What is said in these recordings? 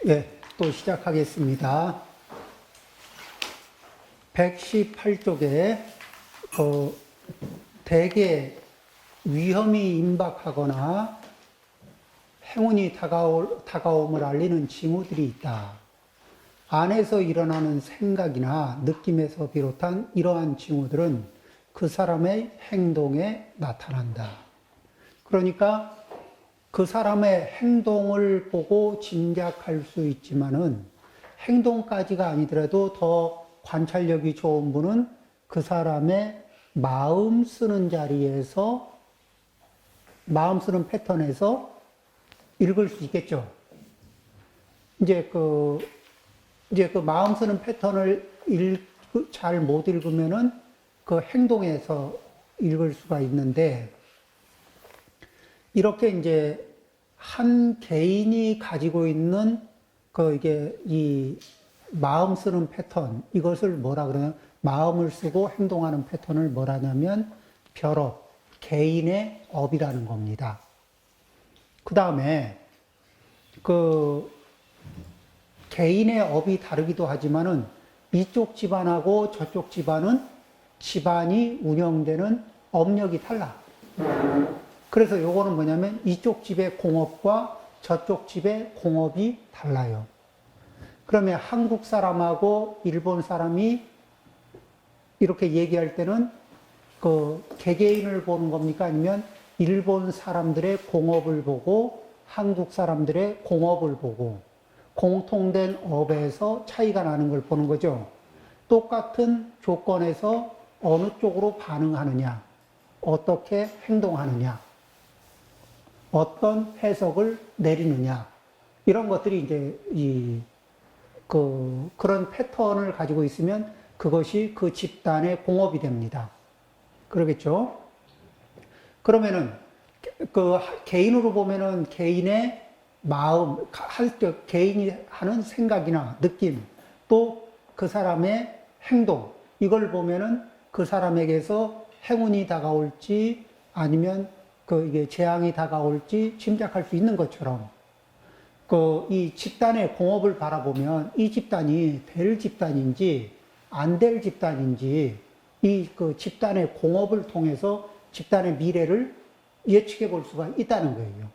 예, 또 시작하겠습니다. 118쪽에 대개 위험이 임박하거나 행운이 다가옴을 알리는 징후들이 있다. 안에서 일어나는 생각이나 느낌에서 비롯한 이러한 징후들은 그 사람의 행동에 나타난다. 그러니까 그 사람의 행동을 보고 짐작할 수 있지만은 행동까지가 아니더라도 더 관찰력이 좋은 분은 그 사람의 마음 쓰는 자리에서, 마음 쓰는 패턴에서 읽을 수 있겠죠. 이제 그 마음 쓰는 패턴을 잘 못 읽으면은 그 행동에서 읽을 수가 있는데, 이렇게 이제 한 개인이 가지고 있는 이 마음 쓰는 패턴, 이것을 뭐라 그러냐, 마음을 쓰고 행동하는 패턴을 뭐라 하냐면 별업, 개인의 업이라는 겁니다. 그 다음에 개인의 업이 다르기도 하지만은 이쪽 집안하고 저쪽 집안은 집안이 운영되는 업력이 달라. 그래서 요거는 뭐냐면 이쪽 집의 공업과 저쪽 집의 공업이 달라요. 그러면 한국 사람하고 일본 사람이 이렇게 얘기할 때는 개개인을 보는 겁니까? 아니면 일본 사람들의 공업을 보고 한국 사람들의 공업을 보고 공통된 업에서 차이가 나는 걸 보는 거죠. 똑같은 조건에서 어느 쪽으로 반응하느냐, 어떻게 행동하느냐, 어떤 해석을 내리느냐, 이런 것들이 이제 그런 패턴을 가지고 있으면 그것이 그 집단의 공업이 됩니다. 그러겠죠? 그러면은 개인으로 보면은 개인의 마음, 개인이 하는 생각이나 느낌, 또 그 사람의 행동, 이걸 보면은 그 사람에게서 행운이 다가올지 아니면 이게 재앙이 다가올지 짐작할 수 있는 것처럼, 이 집단의 공업을 바라보면 이 집단이 될 집단인지 안 될 집단인지 이 집단의 공업을 통해서 집단의 미래를 예측해 볼 수가 있다는 거예요.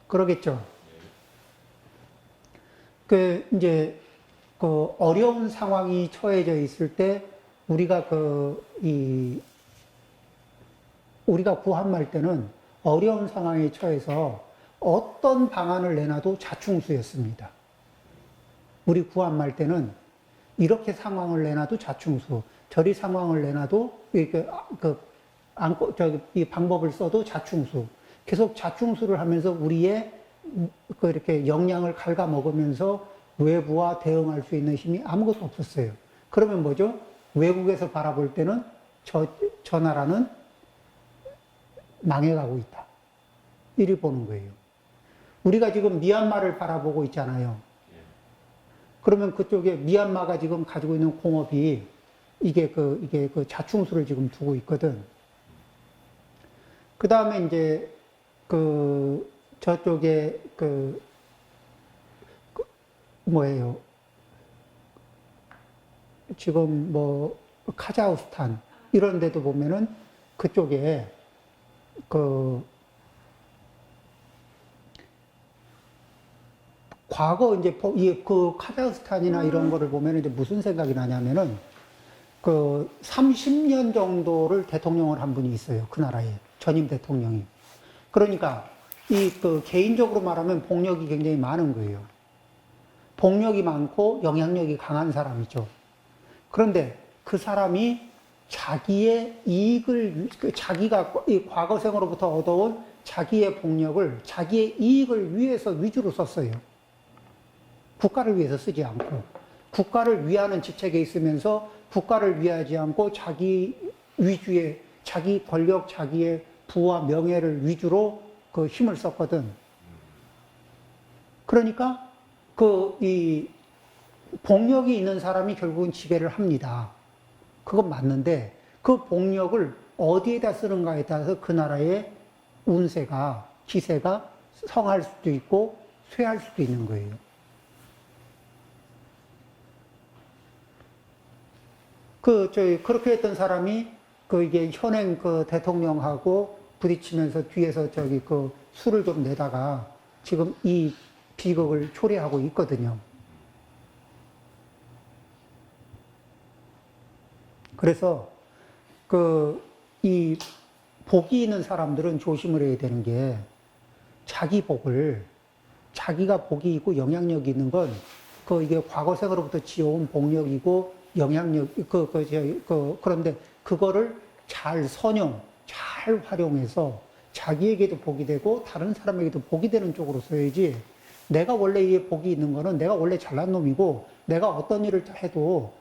그러겠죠? 이제 어려운 상황이 처해져 있을 때 우리가 우리가 구한말 때는 어려운 상황에 처해서 어떤 방안을 내놔도 자충수였습니다. 우리 구한말 때는 이렇게 상황을 내놔도 자충수, 저리 상황을 내놔도 이 방법을 써도 자충수. 계속 자충수를 하면서 우리의 이렇게 역량을 갉아먹으면서 외부와 대응할 수 있는 힘이 아무것도 없었어요. 그러면 뭐죠? 외국에서 바라볼 때는 저 나라는 망해가고 있다. 이리 보는 거예요. 우리가 지금 미얀마를 바라보고 있잖아요. 그러면 그쪽에 미얀마가 지금 가지고 있는 공업이 이게 자충수를 지금 두고 있거든. 그 다음에 이제 저쪽에 뭐예요? 지금 카자흐스탄 이런 데도 보면은 그쪽에 과거 이제 카자흐스탄이나 이런 거를 보면 이제 무슨 생각이 나냐면은 30년 정도를 대통령을 한 분이 있어요. 그 나라에 전임 대통령이. 그러니까 개인적으로 말하면 복력이 굉장히 많은 거예요. 복력이 많고 영향력이 강한 사람이죠. 그런데 그 사람이 자기의 이익을, 자기가 과거 생으로부터 얻어온 자기의 복력을 자기의 이익을 위해서 위주로 썼어요. 국가를 위해서 쓰지 않고, 국가를 위하는 직책에 있으면서 국가를 위하지 않고 자기 위주의, 자기 권력, 자기의 부와 명예를 위주로 힘을 썼거든. 그러니까 이 복력이 있는 사람이 결국은 지배를 합니다. 그건 맞는데 그 복력을 어디에다 쓰는가에 따라서 그 나라의 운세가, 기세가 성할 수도 있고 쇠할 수도 있는 거예요. 그렇게 했던 사람이 이게 현행 대통령하고 부딪히면서 뒤에서 술을 좀 내다가 지금 이 비극을 초래하고 있거든요. 그래서 이 복이 있는 사람들은 조심을 해야 되는 게 자기가 복이 있고 영향력이 있는 건 이게 과거 생으로부터 지어온 복력이고 영향력, 그런데 그거를 잘 활용해서 자기에게도 복이 되고 다른 사람에게도 복이 되는 쪽으로 써야지 내가 원래 이 복이 있는 거는 내가 원래 잘난 놈이고 내가 어떤 일을 해도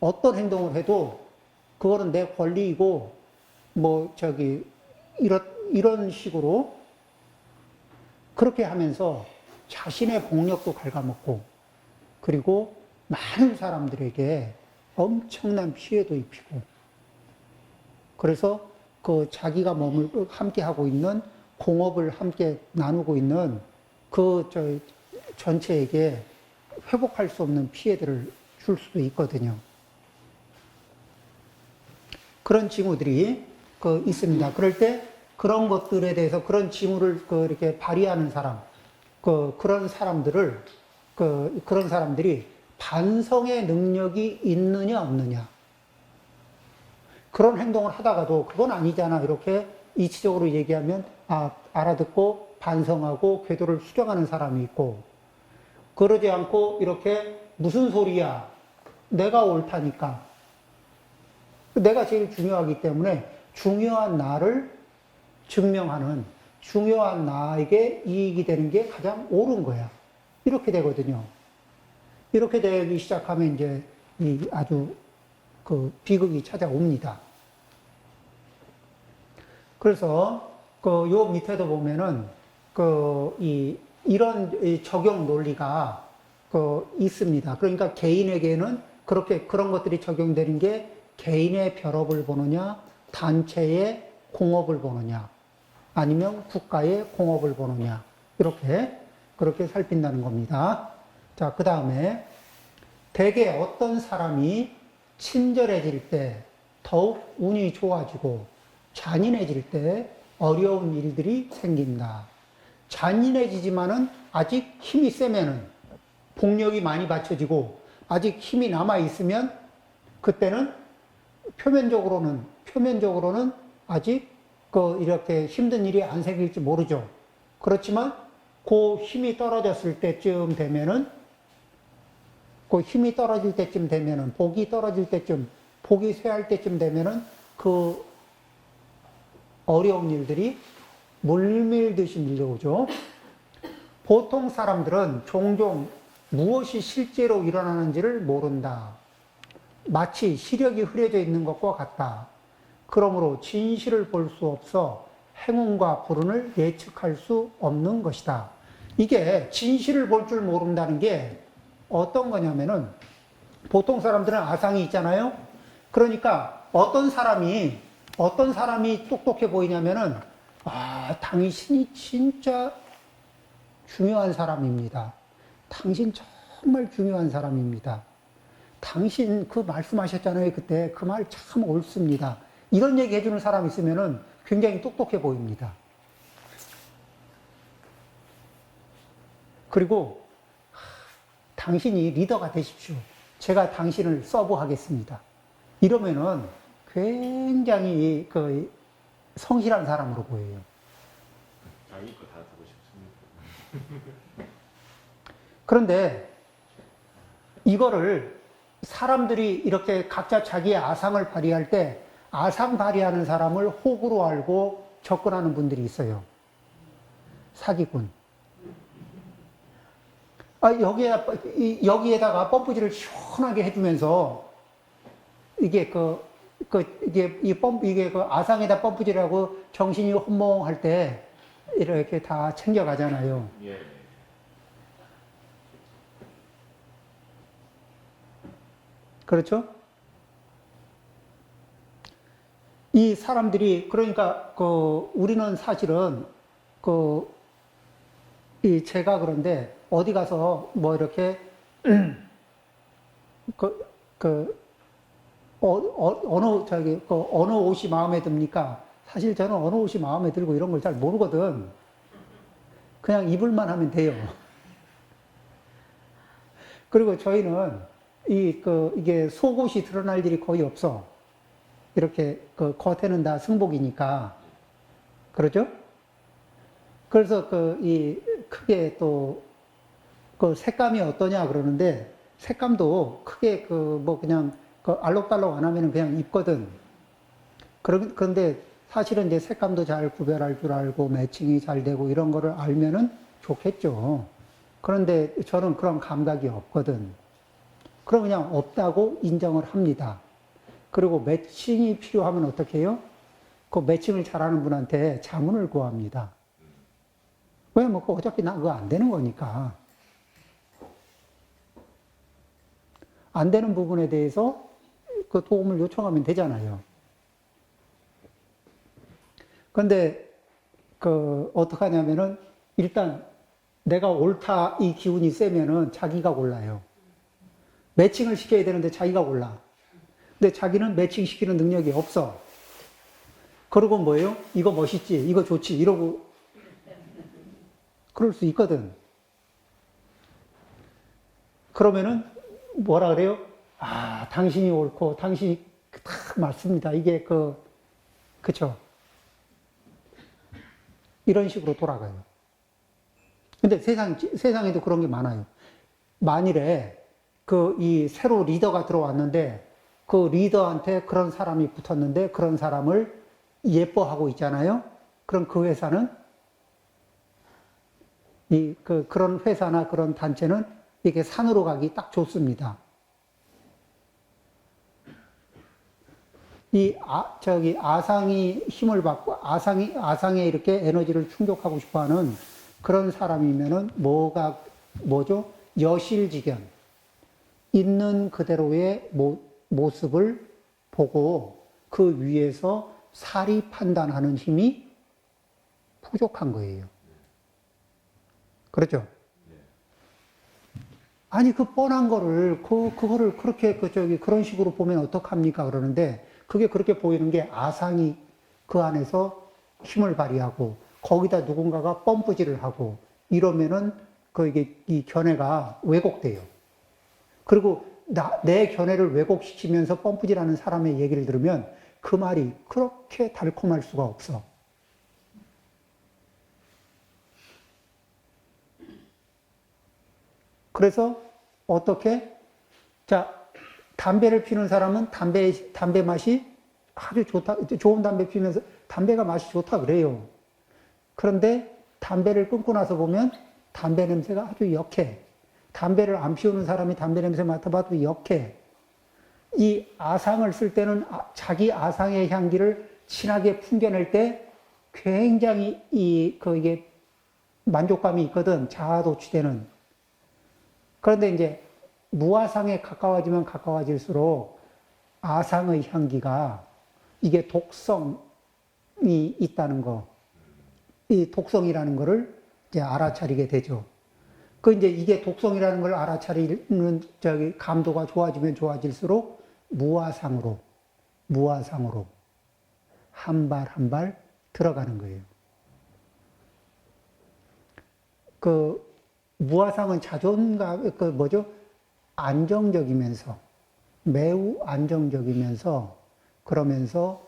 어떤 행동을 해도 그거는 내 권리이고 이런 식으로 그렇게 하면서 자신의 복력도 갉아먹고 그리고 많은 사람들에게 엄청난 피해도 입히고 그래서 자기가 함께 하고 있는 공업을 함께 나누고 있는 전체에게 회복할 수 없는 피해들을 줄 수도 있거든요. 그런 징후들이 있습니다. 그럴 때 그런 것들에 대해서 그런 징후를 이렇게 발휘하는 사람, 그런 사람들이 반성의 능력이 있느냐 없느냐. 그런 행동을 하다가도 그건 아니잖아. 이렇게 이치적으로 얘기하면 알아듣고 반성하고 궤도를 수정하는 사람이 있고 그러지 않고 이렇게 무슨 소리야. 내가 옳다니까. 내가 제일 중요하기 때문에 중요한 나를 증명하는 중요한 나에게 이익이 되는 게 가장 옳은 거야. 이렇게 되거든요. 이렇게 되기 시작하면 이제 아주 비극이 찾아옵니다. 그래서 요 밑에도 보면은 이런 적용 논리가 있습니다. 그러니까 개인에게는 그런 것들이 적용되는 게 개인의 벼럽을 보느냐, 단체의 공업을 보느냐, 아니면 국가의 공업을 보느냐, 그렇게 살핀다는 겁니다. 자, 그 다음에 대개 어떤 사람이 친절해질 때 더욱 운이 좋아지고 잔인해질 때 어려운 일들이 생긴다. 잔인해지지만은 아직 힘이 세면은 복력이 많이 받쳐지고 아직 힘이 남아있으면 그때는 표면적으로는 아직 이렇게 힘든 일이 안 생길지 모르죠. 그렇지만 그 힘이 떨어졌을 때쯤 되면은 복이 떨어질 때쯤, 복이 쇠할 때쯤 되면은 어려운 일들이 물밀듯이 밀려오죠. 보통 사람들은 종종 무엇이 실제로 일어나는지를 모른다. 마치 시력이 흐려져 있는 것과 같다. 그러므로 진실을 볼 수 없어 행운과 불운을 예측할 수 없는 것이다. 이게 진실을 볼 줄 모른다는 게 어떤 거냐면은 보통 사람들은 아상이 있잖아요. 그러니까 어떤 사람이 똑똑해 보이냐면은 당신이 진짜 중요한 사람입니다. 당신 정말 중요한 사람입니다. 당신 말씀하셨잖아요. 그때 그 말 참 옳습니다. 이런 얘기 해주는 사람이 있으면은 굉장히 똑똑해 보입니다. 그리고 당신이 리더가 되십시오. 제가 당신을 서브하겠습니다. 이러면은 굉장히 성실한 사람으로 보여요. 자기 거 다 듣고 싶습니다. 그런데 이거를 사람들이 이렇게 각자 자기의 아상을 발휘할 때 아상 발휘하는 사람을 호구로 알고 접근하는 분들이 있어요. 사기꾼. 여기에다가 펌프질을 시원하게 해주면서 이게 아상에다 펌프질하고 정신이 혼몽할 때 이렇게 다 챙겨가잖아요. 예. 그렇죠? 이 사람들이, 그러니까, 우리는 사실은, 제가 그런데, 어디 가서, 이렇게, 어느 옷이 마음에 듭니까? 사실 저는 어느 옷이 마음에 들고 이런 걸 잘 모르거든. 그냥 입을만 하면 돼요. 그리고 저희는 이게 속옷이 드러날 일이 거의 없어. 이렇게 겉에는 다 승복이니까. 그러죠? 그래서 크게 또 색감이 어떠냐 그러는데 색감도 크게 그냥 알록달록 안 하면은 그냥 입거든. 그런데 사실은 이제 색감도 잘 구별할 줄 알고 매칭이 잘 되고 이런 거를 알면은 좋겠죠. 그런데 저는 그런 감각이 없거든. 그럼 그냥 없다고 인정을 합니다. 그리고 매칭이 필요하면 어떻게 해요? 그 매칭을 잘하는 분한테 자문을 구합니다. 왜? 뭐 어차피 나 그거 안 되는 거니까. 안 되는 부분에 대해서 그 도움을 요청하면 되잖아요. 근데 어떻게 하냐면은 일단 내가 옳다 이 기운이 세면은 자기가 골라요. 매칭을 시켜야 되는데 자기가 골라. 근데 자기는 매칭 시키는 능력이 없어. 그러고 뭐예요? 이거 멋있지, 이거 좋지, 이러고 그럴 수 있거든. 그러면은 뭐라 그래요? 아, 당신이 옳고 당신이 딱 맞습니다. 이게 그쵸? 이런 식으로 돌아가요. 근데 세상에도 그런 게 많아요. 만일에 이 새로 리더가 들어왔는데 그 리더한테 그런 사람이 붙었는데 그런 사람을 예뻐하고 있잖아요. 그럼 그 회사는 그런 회사나 그런 단체는 이게 산으로 가기 딱 좋습니다. 아상이 힘을 받고 아상에 이렇게 에너지를 충족하고 싶어 하는 그런 사람이면은 뭐죠? 여실직연. 있는 그대로의 모습을 보고 그 위에서 사리 판단하는 힘이 부족한 거예요. 그렇죠? 아니, 그 뻔한 거를, 그거를 그렇게, 그런 식으로 보면 어떡합니까? 그러는데, 그게 그렇게 보이는 게 아상이 그 안에서 힘을 발휘하고, 거기다 누군가가 펌프질을 하고, 이러면은, 이 견해가 왜곡돼요. 그리고 내 견해를 왜곡시키면서 펌프질하는 사람의 얘기를 들으면, 그 말이 그렇게 달콤할 수가 없어. 그래서 어떻게? 자, 담배를 피우는 사람은 담배 맛이 아주 좋다, 좋은 담배 피우면서 담배가 맛이 좋다 그래요. 그런데 담배를 끊고 나서 보면 담배 냄새가 아주 역해. 담배를 안 피우는 사람이 담배 냄새 맡아봐도 역해. 이 아상을 쓸 때는 자기 아상의 향기를 진하게 풍겨낼 때 굉장히 이게 만족감이 있거든. 자아도취되는. 그런데 이제 무아상에 가까워지면 가까워질수록 아상의 향기가 이게 독성이 있다는 거, 이 독성이라는 거를 이제 알아차리게 되죠. 이제 이게 독성이라는 걸 알아차리는 감도가 좋아지면 좋아질수록 무아상으로 한 발 한 발 들어가는 거예요. 무아상은 자존감, 안정적이면서, 매우 안정적이면서, 그러면서,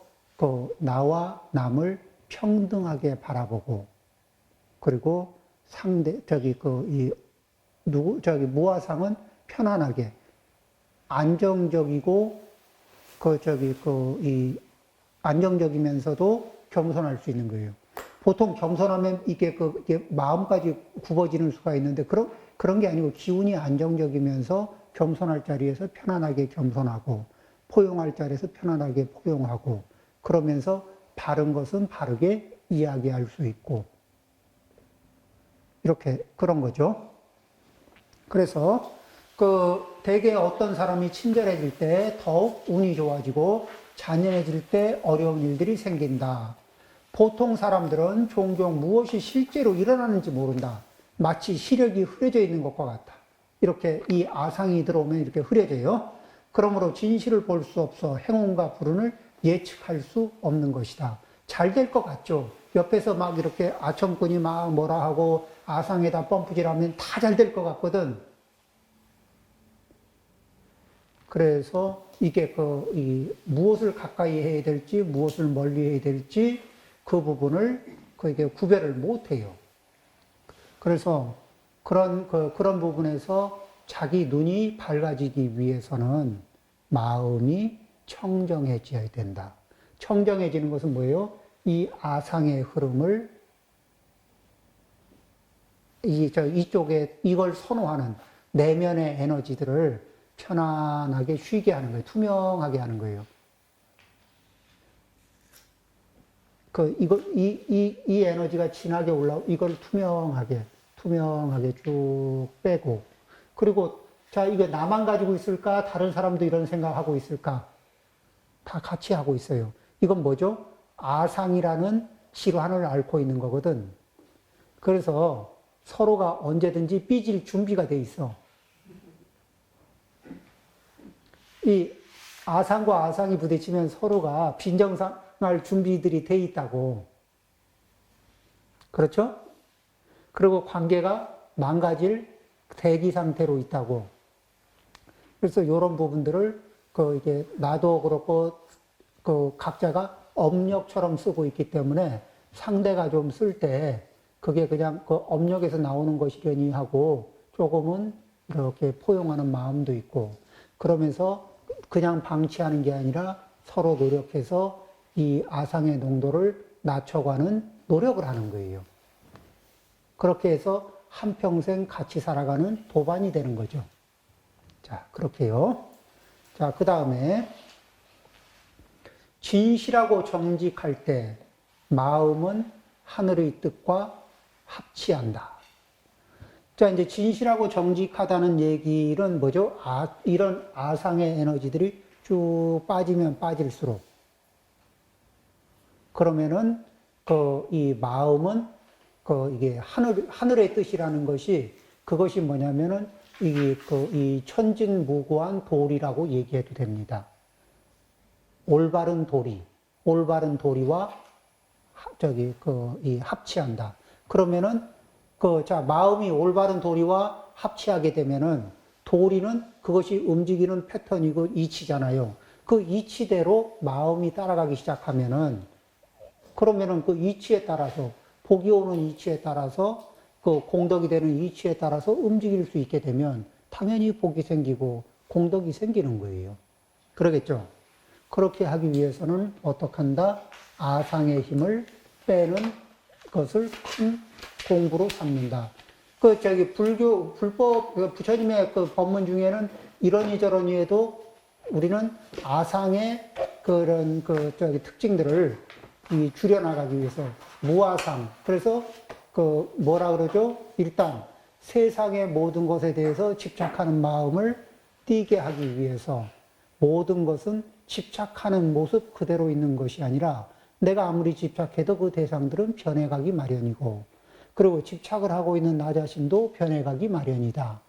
나와 남을 평등하게 바라보고, 그리고 무아상은 편안하게, 안정적이고, 안정적이면서도 겸손할 수 있는 거예요. 보통 겸손하면 이게 마음까지 굽어지는 수가 있는데 그런 게 아니고 기운이 안정적이면서 겸손할 자리에서 편안하게 겸손하고 포용할 자리에서 편안하게 포용하고 그러면서 바른 것은 바르게 이야기할 수 있고 이렇게 그런 거죠. 그래서 대개 어떤 사람이 친절해질 때 더욱 운이 좋아지고 잔인해질 때 어려운 일들이 생긴다. 보통 사람들은 종종 무엇이 실제로 일어나는지 모른다. 마치 시력이 흐려져 있는 것과 같다. 이렇게 이 아상이 들어오면 이렇게 흐려져요. 그러므로 진실을 볼 수 없어 행운과 불운을 예측할 수 없는 것이다. 잘 될 것 같죠? 옆에서 막 이렇게 아첨꾼이 막 뭐라 하고 아상에다 펌프질하면 다 잘 될 것 같거든. 그래서 이게 무엇을 가까이 해야 될지, 무엇을 멀리 해야 될지 그 부분을 이게 구별을 못 해요. 그래서 그런 부분에서 자기 눈이 밝아지기 위해서는 마음이 청정해져야 된다. 청정해지는 것은 뭐예요? 이 아상의 흐름을 이쪽에 이걸 선호하는 내면의 에너지들을 편안하게 쉬게 하는 거예요. 투명하게 하는 거예요. 이 에너지가 진하게 이걸 투명하게 쭉 빼고, 그리고, 자, 이거 나만 가지고 있을까? 다른 사람도 이런 생각하고 있을까? 다 같이 하고 있어요. 이건 뭐죠? 아상이라는 질환을 앓고 있는 거거든. 그래서 서로가 언제든지 삐질 준비가 돼 있어. 이 아상과 아상이 부딪히면 서로가 빈정상할 준비들이 돼 있다고. 그렇죠? 그리고 관계가 망가질 대기 상태로 있다고. 그래서 이런 부분들을 이게 나도 그렇고 각자가 업력처럼 쓰고 있기 때문에 상대가 좀 쓸 때 그게 그냥 업력에서 나오는 것이려니 하고 조금은 이렇게 포용하는 마음도 있고, 그러면서 그냥 방치하는 게 아니라 서로 노력해서 이 아상의 농도를 낮춰가는 노력을 하는 거예요. 그렇게 해서 한평생 같이 살아가는 도반이 되는 거죠. 자, 그렇게요. 자, 그 다음에 진실하고 정직할 때 마음은 하늘의 뜻과 합치한다. 자, 이제 진실하고 정직하다는 얘기는 뭐죠? 이런 아상의 에너지들이 쭉 빠지면 빠질수록, 그러면은 이 마음은 이게 하늘의 뜻이라는 것이, 그것이 뭐냐면은 이 천진무구한 도리라고 얘기해도 됩니다. 올바른 도리와 이 합치한다. 그러면은 자, 마음이 올바른 도리와 합치하게 되면은, 도리는 그것이 움직이는 패턴이고 이치잖아요. 그 이치대로 마음이 따라가기 시작하면은, 그러면은 그 이치에 따라서, 복이 오는 이치에 따라서, 공덕이 되는 이치에 따라서 움직일 수 있게 되면 당연히 복이 생기고 공덕이 생기는 거예요. 그러겠죠? 그렇게 하기 위해서는 어떻게 한다? 아상의 힘을 빼는 것을 큰 공부로 삼는다. 불법, 부처님의 법문 중에는 이러니 저러니 해도 우리는 아상의 그런 특징들을 줄여나가기 위해서 무아상. 그래서 뭐라 그러죠? 일단 세상의 모든 것에 대해서 집착하는 마음을 띄게 하기 위해서 모든 것은 집착하는 모습 그대로 있는 것이 아니라 내가 아무리 집착해도 그 대상들은 변해가기 마련이고, 그리고 집착을 하고 있는 나 자신도 변해가기 마련이다.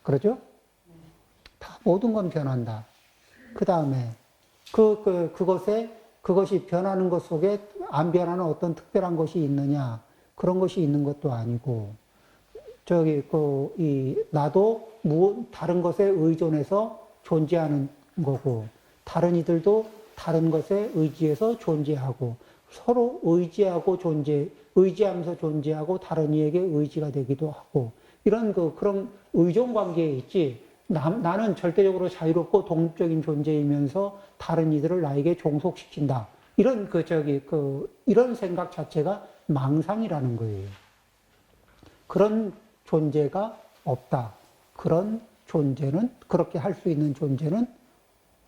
그러죠? 다 모든 건 변한다. 그 다음에 그것이 변하는 것 속에 안 변하는 어떤 특별한 것이 있느냐? 그런 것이 있는 것도 아니고, 나도 다른 것에 의존해서 존재하는 거고, 다른 이들도 다른 것에 의지해서 존재하고, 서로 의지하면서 존재하고, 다른 이에게 의지가 되기도 하고, 이런 그런 의존 관계에 있지, 나는 절대적으로 자유롭고 독립적인 존재이면서 다른 이들을 나에게 종속시킨다. 이런 이런 생각 자체가 망상이라는 거예요. 그런 존재가 없다. 그런 존재는, 그렇게 할 수 있는 존재는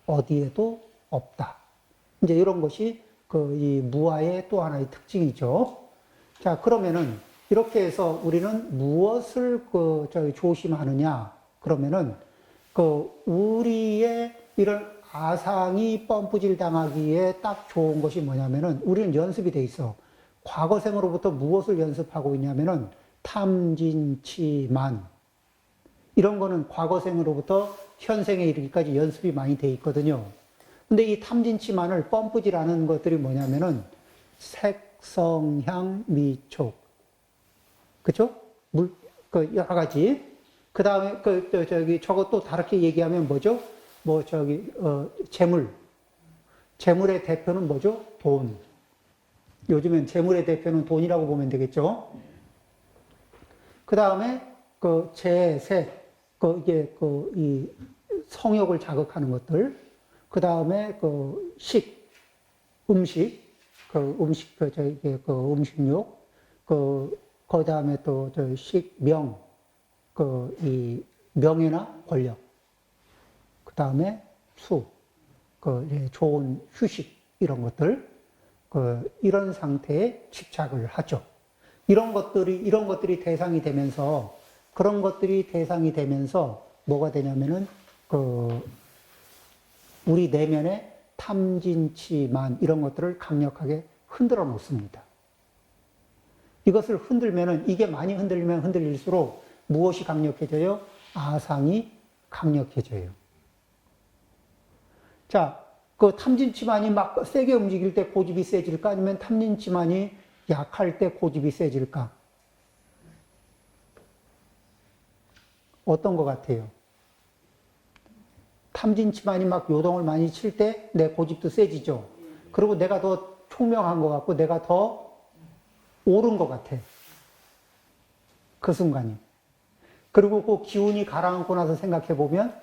어디에도 없다. 이제 이런 것이 이 무아의 또 하나의 특징이죠. 자, 그러면은 이렇게 해서 우리는 무엇을 조심하느냐? 그러면은 우리의 이런 아상이 펌프질 당하기에 딱 좋은 것이 뭐냐면은, 우리는 연습이 돼 있어. 과거생으로부터 무엇을 연습하고 있냐면은 탐진치만, 이런 거는 과거생으로부터 현생에 이르기까지 연습이 많이 돼 있거든요. 근데 이 탐진치만을 펌프질하는 것들이 뭐냐면은 색, 성, 향, 미, 촉. 그쵸? 여러 가지. 그 다음에, 저것도 다르게 얘기하면 뭐죠? 재물. 재물의 대표는 뭐죠? 돈. 요즘엔 재물의 대표는 돈이라고 보면 되겠죠? 그 다음에, 재색, 이 성욕을 자극하는 것들. 그 다음에, 음식, 음식욕. 그 다음에 또, 명, 이 명예나 권력. 그 다음에 수, 좋은 휴식, 이런 것들. 이런 상태에 집착을 하죠. 이런 것들이 대상이 되면서, 그런 것들이 대상이 되면서, 뭐가 되냐면은, 우리 내면에 탐진치만, 이런 것들을 강력하게 흔들어 놓습니다. 이것을 흔들면은, 이게 많이 흔들리면 흔들릴수록 무엇이 강력해져요? 아상이 강력해져요. 자, 탐진치만이 막 세게 움직일 때 고집이 세질까? 아니면 탐진치만이 약할 때 고집이 세질까? 어떤 것 같아요? 탐진치만이 막 요동을 많이 칠 때 내 고집도 세지죠? 그리고 내가 더 총명한 것 같고 내가 더 옳은 것 같아. 그 순간이. 그리고 그 기운이 가라앉고 나서 생각해 보면